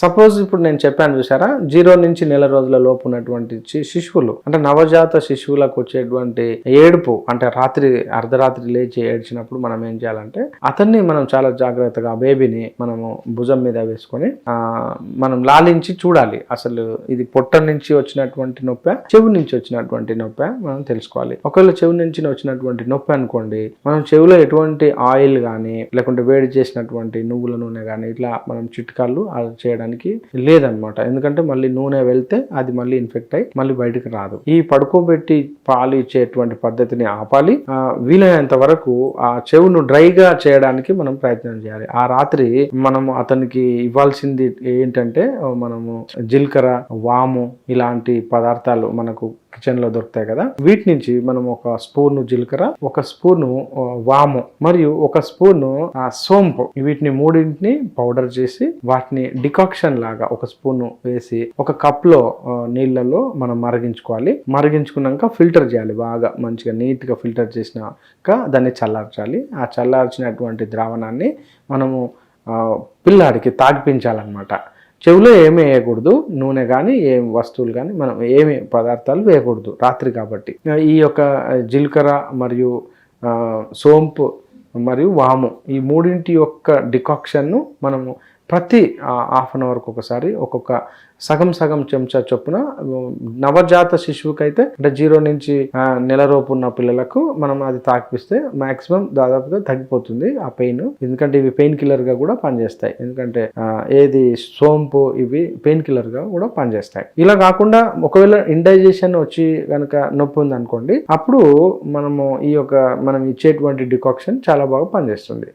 Suppose ఇప్పుడు నేను చెప్పాను చూసారా, 0 నుంచి నెల రోజుల లోపు ఉన్నటువంటి శిశువులు అంటే నవజాత శిశువులకు వచ్చేటువంటి ఏడుపు అంటే అర్ధరాత్రి లేచి ఏడ్చినప్పుడు మనం ఏం చేయాలంటే అతన్ని మనం చాలా జాగ్రత్తగా బేబీని మనము భుజం మీద వేసుకొని మనం లాలించి చూడాలి. అసలు ఇది పొట్ట నుంచి వచ్చినటువంటి నొప్పి, చెవి నుంచి వచ్చినటువంటి నొప్పి మనం తెలుసుకోవాలి. ఒకవేళ చెవి నుంచి వచ్చినటువంటి నొప్పి అనుకోండి, మనం చెవిలో ఎటువంటి ఆయిల్ కానీ లేకుంటే వేడి చేసినటువంటి నువ్వుల నూనె కానీ ఇట్లా మనం చిట్కాలు చేయడానికి లేదనమాట. ఎందుకంటే మళ్ళీ నూనె వెళ్తే అది మళ్ళీ ఇన్ఫెక్ట్ అయ్యి మళ్ళీ బయటకు రాదు. ఈ పడుకోబెట్టి పాలు ఇచ్చేటువంటి పద్ధతిని ఆపాలి. వీలైనంత వరకు ఆ చెవును డ్రైగా చేయడానికి మనం ప్రయత్నం చేయాలి. ఆ రాత్రి మనము అతనికి ఇవ్వాల్సింది ఏంటంటే మనము జీలకర్ర, వాము ఇలాంటి పదార్థాలు మనకు కిచెన్ లో దొరుకుతాయి కదా, వీటి నుంచి మనం ఒక స్పూన్ జీలకర్ర, ఒక స్పూను వాము మరియు ఒక స్పూను సోంపు, వీటిని మూడింటిని పౌడర్ చేసి వాటిని డికాక్షన్ లాగా ఒక స్పూన్ వేసి ఒక కప్ లో నీళ్ళలో మనం మరిగించుకోవాలి. మరిగించుకున్నాక ఫిల్టర్ చేయాలి. బాగా మంచిగా నీట్ గా ఫిల్టర్ చేసినాక దాన్ని చల్లార్చాలి. ఆ చల్లార్చినటువంటి ద్రావణాన్ని మనము పిల్లాడికి తాగిపించాలన్నమాట. చెవిలో ఏమీ వేయకూడదు, నూనె కానీ ఏ వస్తువులు కానీ మనం ఏమి పదార్థాలు వేయకూడదు రాత్రి కాబట్టి. ఈ యొక్క జీలకర్ర మరియు సోంపు మరియు వాము ఈ మూడింటి యొక్క డికాక్షన్ను మనము ప్రతి హాఫ్ అన్ అవర్కి ఒకసారి ఒక్కొక్క సగం చెంచా చొప్పున నవజాత శిశువుకైతే అంటే 0 నుంచి నెలలోపు ఉన్న పిల్లలకు మనం అది తాకిపిస్తే మాక్సిమం దాదాపుగా తగ్గిపోతుంది ఆ పెయిన్. ఎందుకంటే ఇవి పెయిన్ కిల్లర్ గా కూడా పనిచేస్తాయి. ఎందుకంటే ఏది సోంపు ఇవి పెయిన్ కిల్లర్ గా కూడా పనిచేస్తాయి. ఇలా కాకుండా ఒకవేళ ఇండైజెషన్ వచ్చి కనుక నొప్పి ఉంది అనుకోండి, అప్పుడు మనం ఇచ్చేటువంటి డికాక్షన్ చాలా బాగా పనిచేస్తుంది.